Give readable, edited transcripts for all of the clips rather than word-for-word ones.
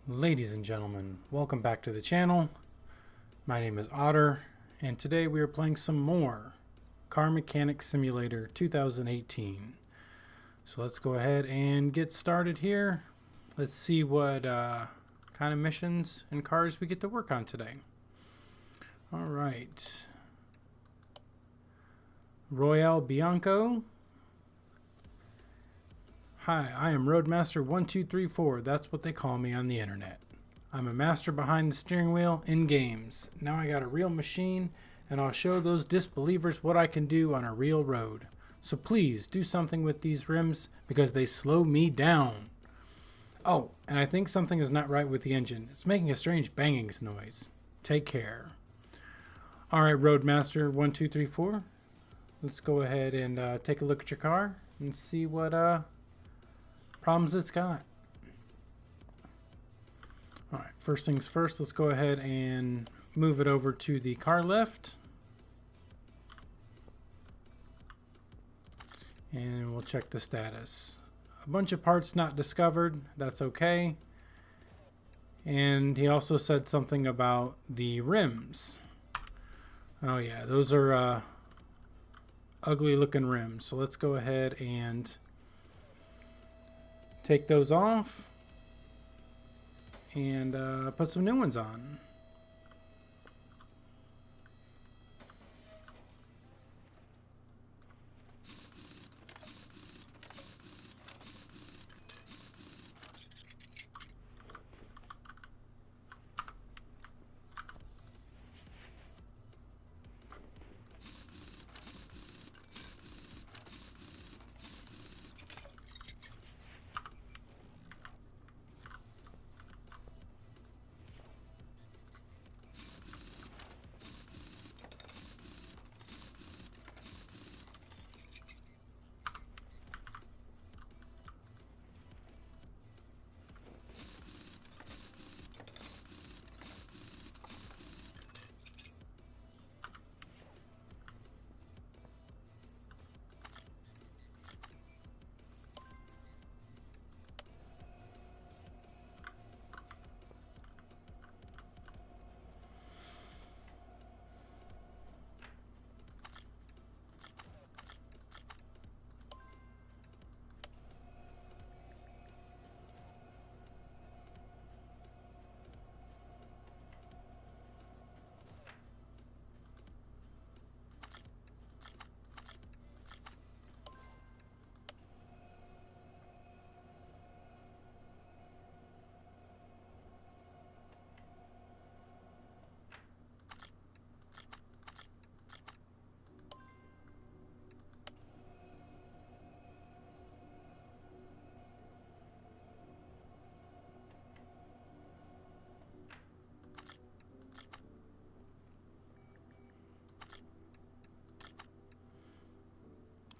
Ladies and gentlemen, welcome back to the channel. My name is Otter, and today we are playing some more Car Mechanic Simulator 2018. So let's go ahead and get started here. Let's see what kind of missions and cars we get to work on today. Alright. Royale Bianco. Hi, I am Roadmaster1234. That's what they call me on the internet. I'm a master behind the steering wheel in games. Now I got a real machine, and I'll show those disbelievers what I can do on a real road. So please do something with these rims because they slow me down. Oh, and I think something is not right with the engine. It's making a strange banging noise. Take care. Alright, Roadmaster1234. Let's go ahead and take a look at your car and see what problems it's got. Alright, first things first, let's go ahead and move it over to the car lift. And we'll check the status. A bunch of parts not discovered, that's okay. And he also said something about the rims. Oh yeah, those are ugly looking rims. So let's go ahead and take those off and put some new ones on.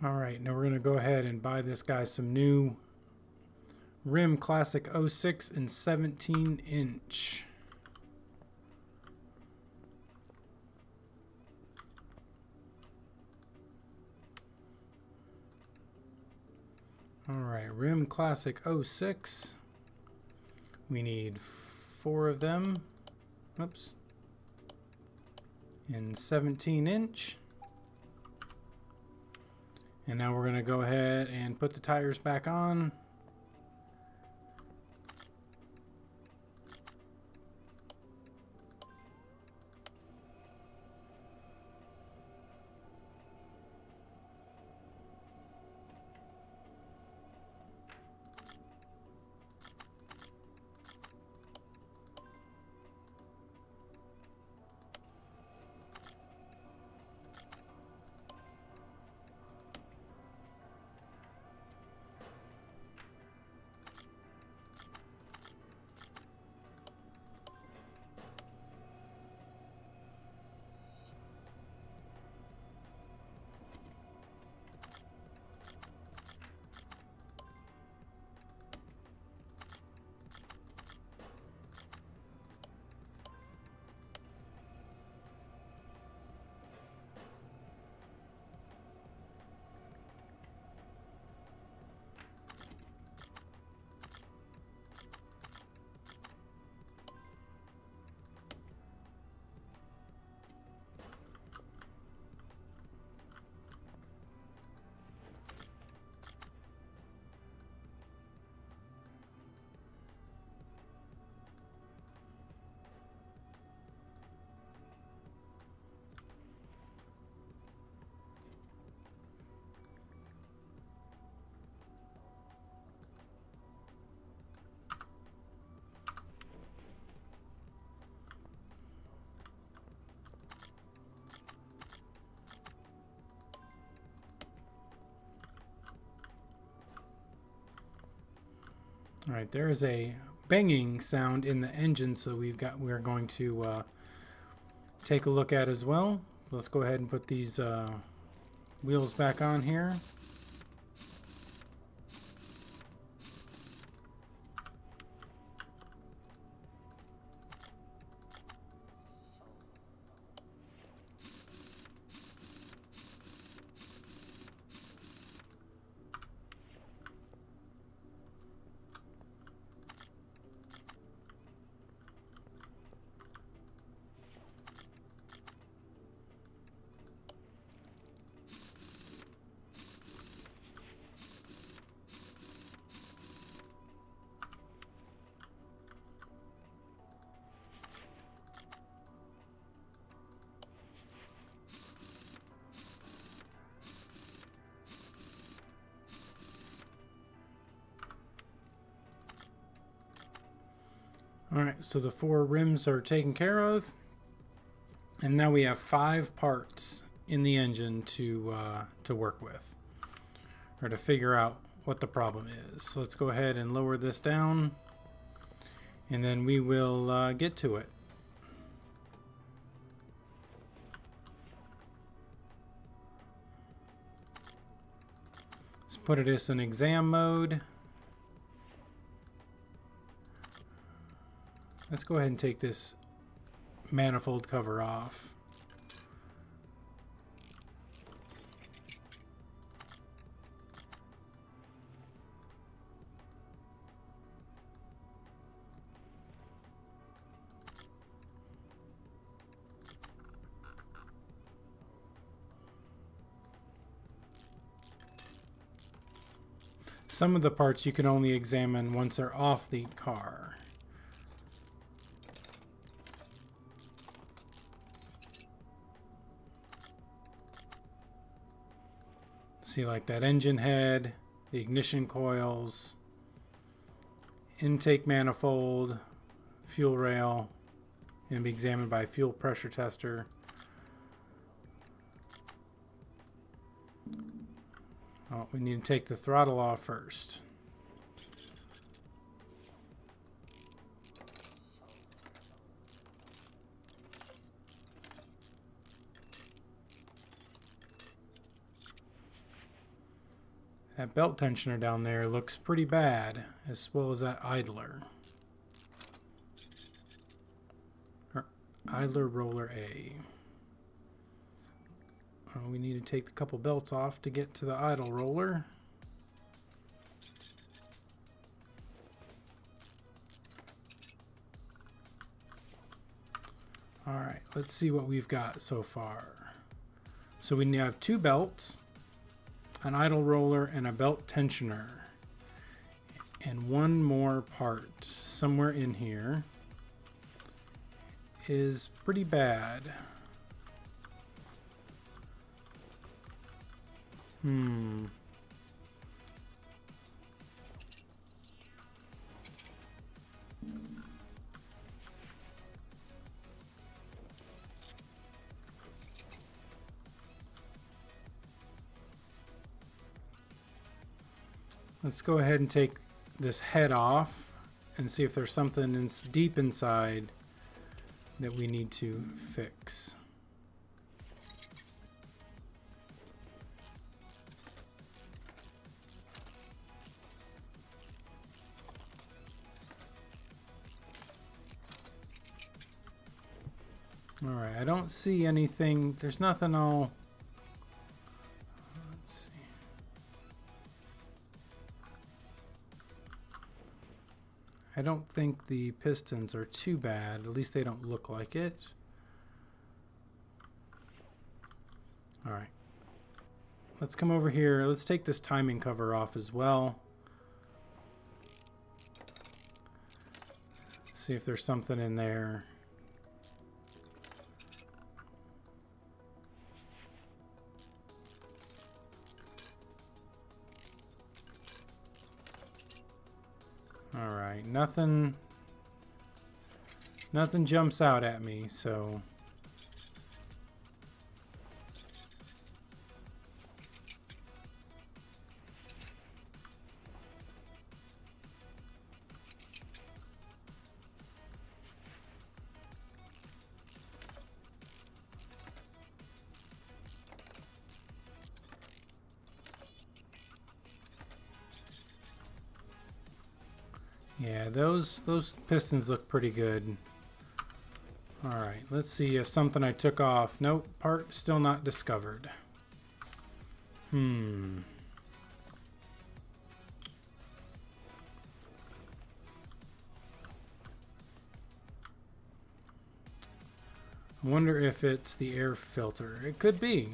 Alright, now we're going to go ahead and buy this guy some new Rim Classic 06 and 17 inch. Alright, Rim Classic 06. We need 4 of them. Oops. In 17 inch. And now we're going to go ahead and put the tires back on. All right, there is a banging sound in the engine, so we're going to take a look at as well. Let's go ahead and put these wheels back on here. Alright, so the 4 rims are taken care of. And now we have 5 parts in the engine to work with. Or to figure out what the problem is. So let's go ahead and lower this down. And then we will get to it. Let's put this in exam mode. Let's go ahead and take this manifold cover off. Some of the parts you can only examine once they're off the car. See, like that engine head, the ignition coils, intake manifold, fuel rail, and be examined by a fuel pressure tester. Oh, we need to take the throttle off first. That belt tensioner down there looks pretty bad, as well as that idler. Or idler roller A. We need to take a couple belts off to get to the idle roller. Alright, let's see what we've got so far. So we have 2 belts, an idle roller, and a belt tensioner. And one more part somewhere in here is pretty bad. Let's go ahead and take this head off and see if there's something deep inside that we need to fix. Alright, I don't see anything. There's nothing all... Let's see. I don't think the pistons are too bad. At least they don't look like it. Alright. Let's come over here. Let's take this timing cover off as well. See if there's something in there. Alright, nothing jumps out at me, so Yeah, those pistons look pretty good. Alright, let's see if something I took off. Nope, part still not discovered. I wonder if it's the air filter. It could be.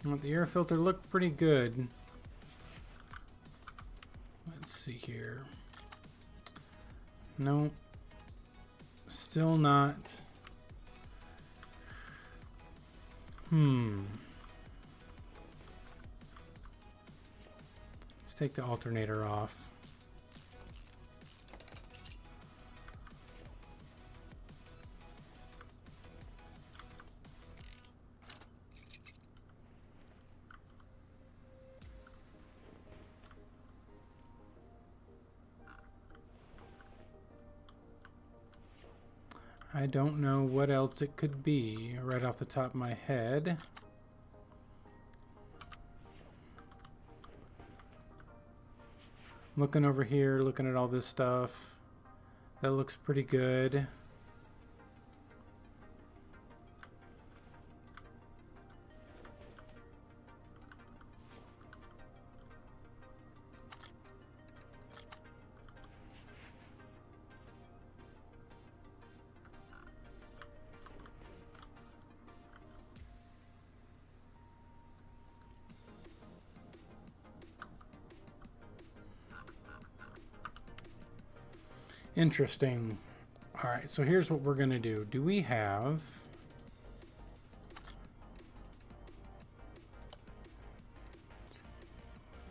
Well, the air filter looked pretty good. Let's see here. No. Still not. Let's take the alternator off. I don't know what else it could be right off the top of my head. Looking over here, looking at all this stuff. That looks pretty good. Interesting. All right, so here's what we're gonna do. Do we have...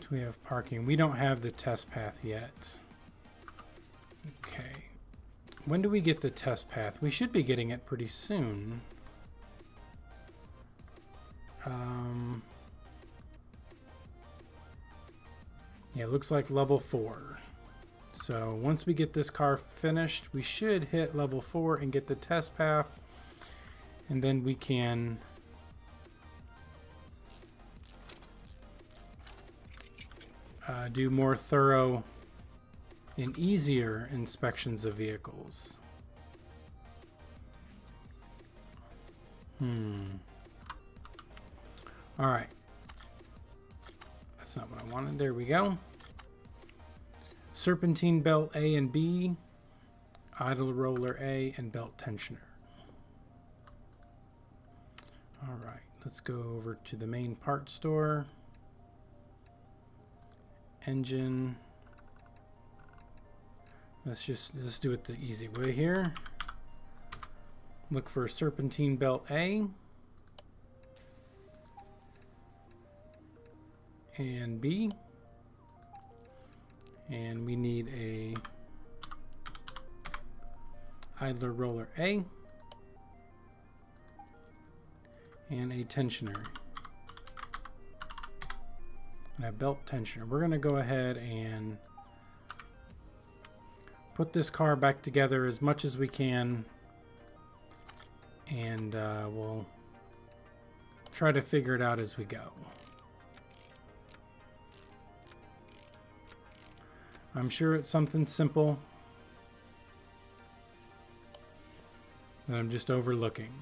Do we have parking? We don't have the test path yet. Okay. When do we get the test path? We should be getting it pretty soon. Yeah, it looks like level 4. So once we get this car finished, we should hit level 4 and get the test path. And then we can do more thorough and easier inspections of vehicles. All right. That's not what I wanted. There we go. Serpentine belt A and B, idle roller A, and belt tensioner. All right, let's go over to the main part store. Engine. Let's do it the easy way here. Look for serpentine belt A and B. And we need a idler roller A and a tensioner and a belt tensioner. We're going to go ahead and put this car back together as much as we can, and we'll try to figure it out as we go. I'm sure it's something simple that I'm just overlooking.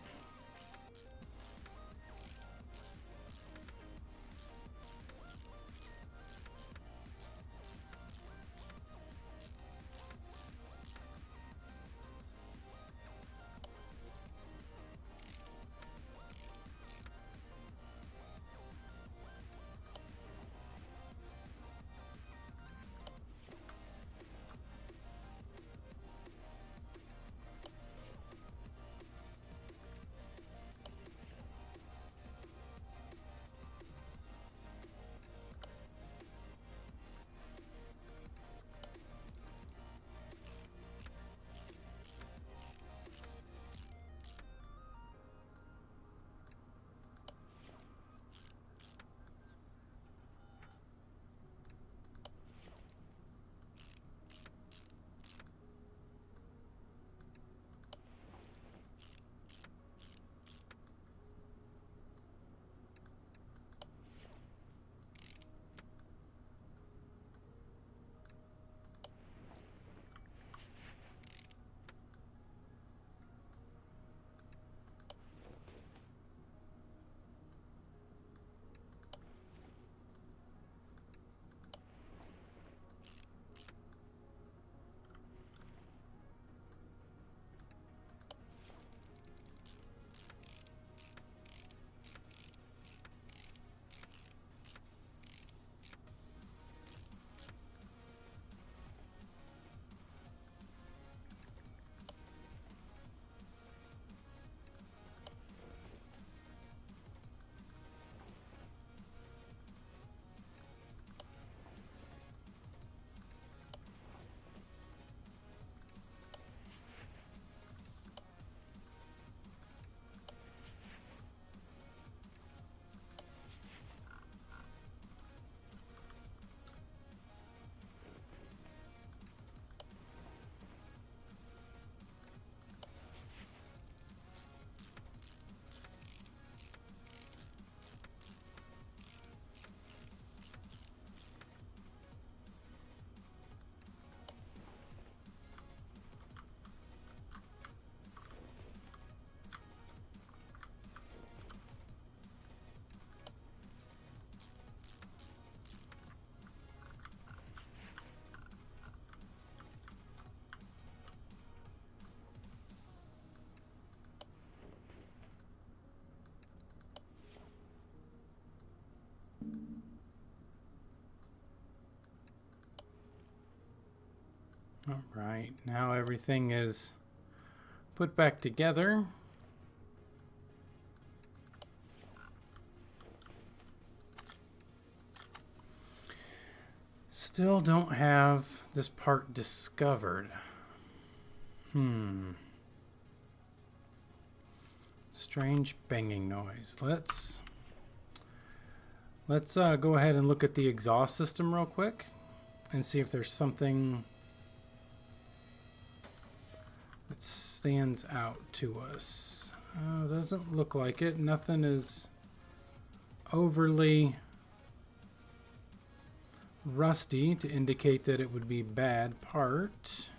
All right, now everything is put back together. Still don't have this part discovered. Strange banging noise. Let's go ahead and look at the exhaust system real quick and see if there's something that stands out to us. Doesn't look like it. Nothing is overly rusty to indicate that it would be bad part.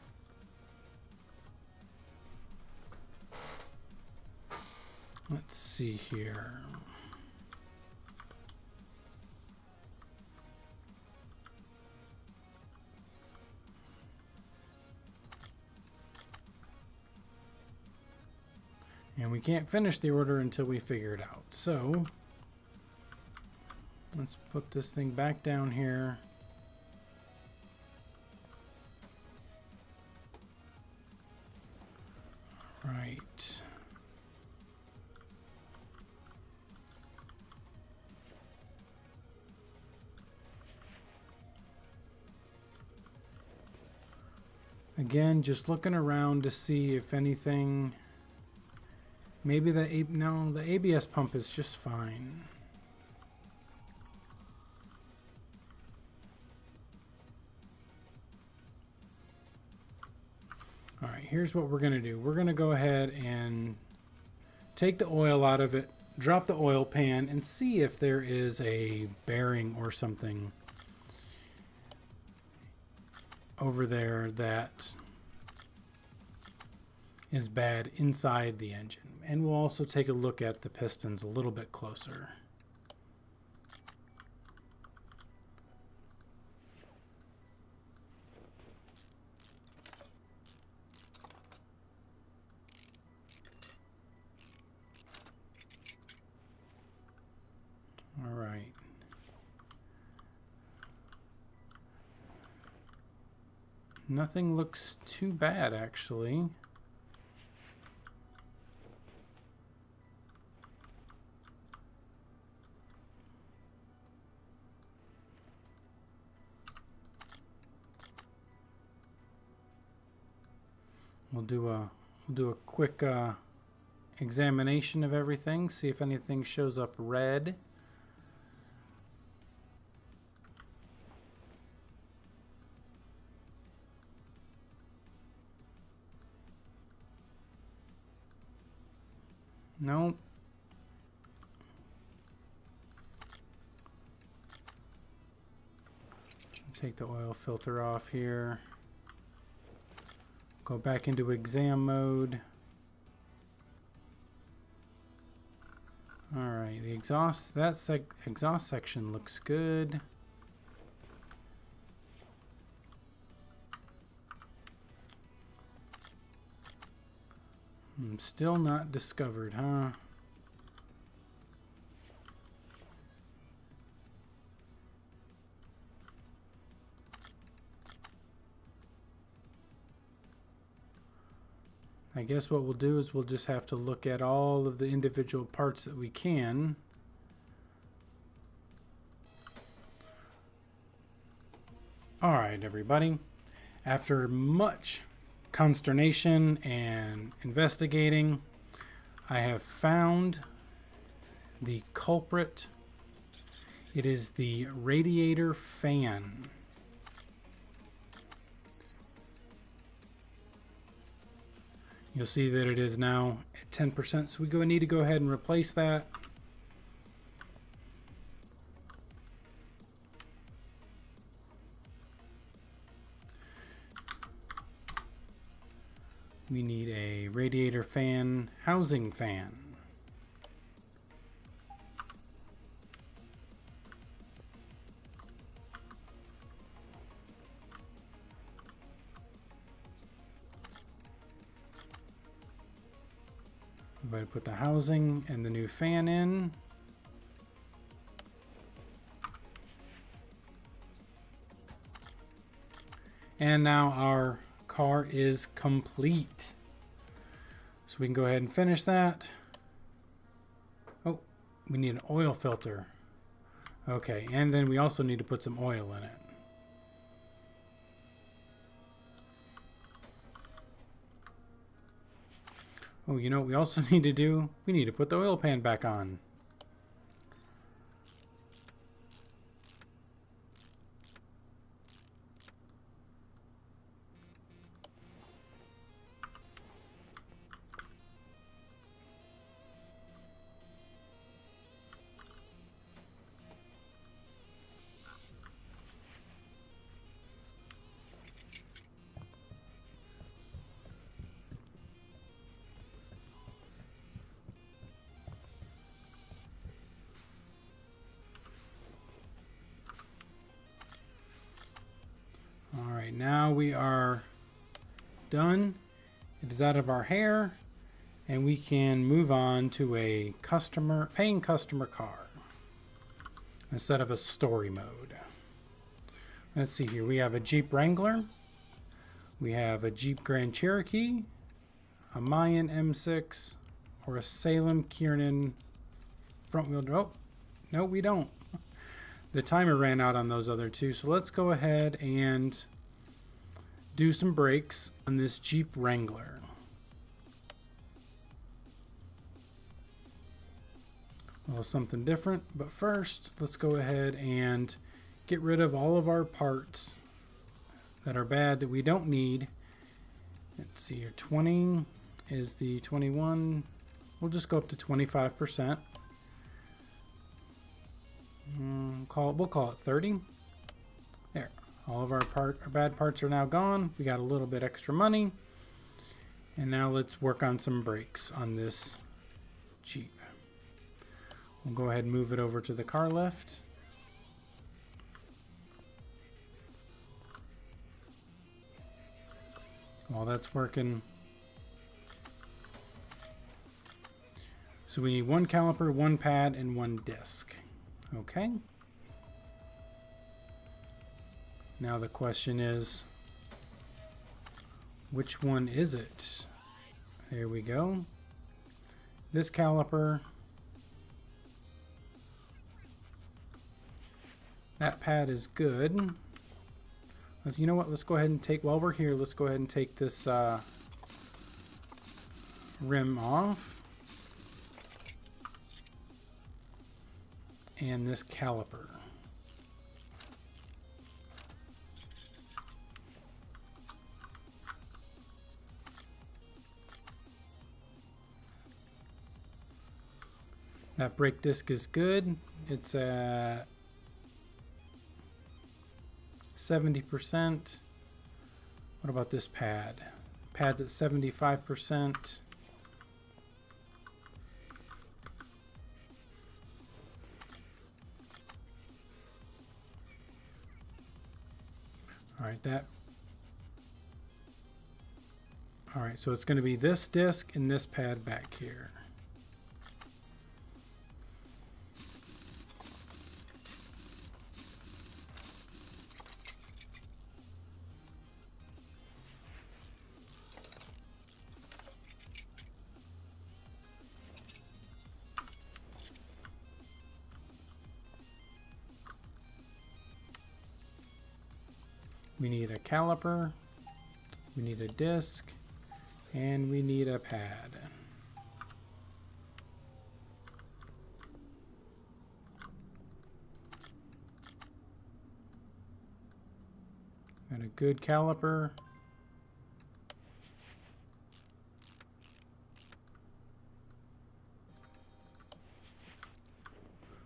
Let's see here. And we can't finish the order until we figure it out. So let's put this thing back down here. Right. Again, just looking around to see if anything. Maybe the ABS pump is just fine. All right, here's what we're going to do. We're going to go ahead and take the oil out of it, drop the oil pan, and see if there is a bearing or something over there that is bad inside the engine. And we'll also take a look at the pistons a little bit closer. All right. Nothing looks too bad, actually. We'll do a quick examination of everything, see if anything shows up red. Nope. Take the oil filter off here. Go back into exam mode. All right, the exhaust, exhaust section looks good. Still not discovered, huh? I guess what we'll do is we'll just have to look at all of the individual parts that we can. All right, everybody. After much consternation and investigating, I have found the culprit. It is the radiator fan. You'll see that it is now at 10%, so we need to go ahead and replace that. We need a radiator fan, housing fan. I'm going to put the housing and the new fan in. And now our car is complete. So we can go ahead and finish that. Oh, we need an oil filter. Okay, and then we also need to put some oil in it. Oh, you know what we also need to do? We need to put the oil pan back on. Alright, now we are done. It is out of our hair, and we can move on to a paying customer car instead of a story mode. Let's see here. We have a Jeep Wrangler. We have a Jeep Grand Cherokee, a Mayan M6, or a Salem Kiernan front wheel drive. Oh, no, we don't. The timer ran out on those other two, so let's go ahead and do some brakes on this Jeep Wrangler. A little something different, but first let's go ahead and get rid of all of our parts that are bad that we don't need. Let's see here, 20 is the 21. We'll just go up to 25%. We'll call it 30. There. All of our bad parts are now gone. We got a little bit extra money. And now let's work on some brakes on this Jeep. We'll go ahead and move it over to the car lift. While that's working. So we need one caliper, one pad, and one disc. Okay. Now the question is, which one is it? There we go. This caliper. That pad is good. You know what? Let's go ahead and take, while we're here, let's go ahead and take this rim off. And this caliper. That brake disc is good. It's at 70%. What about this pad? Pad's at 75%. All right, so it's going to be this disc and this pad back here. We need a caliper, we need a disc, and we need a pad. And a good caliper.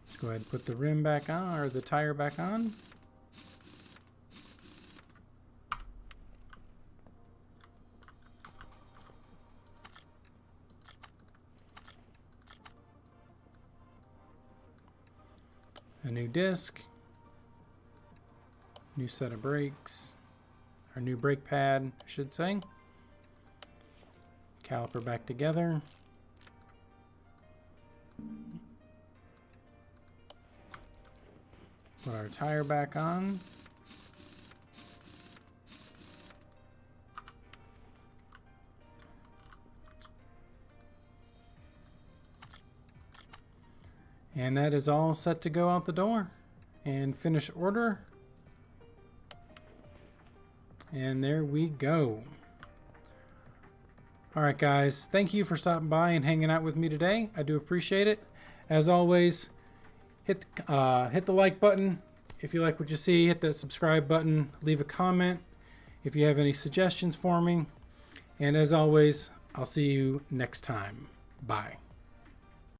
Let's go ahead and put the rim back on, or the tire back on. A new disc, new set of brakes, or new brake pad, I should say. Caliper back together. Put our tire back on. And that is all set to go out the door. And finish order. And there we go. Alright guys, thank you for stopping by and hanging out with me today. I do appreciate it. As always, hit the like button if you like what you see. Hit that subscribe button. Leave a comment if you have any suggestions for me. And as always, I'll see you next time. Bye.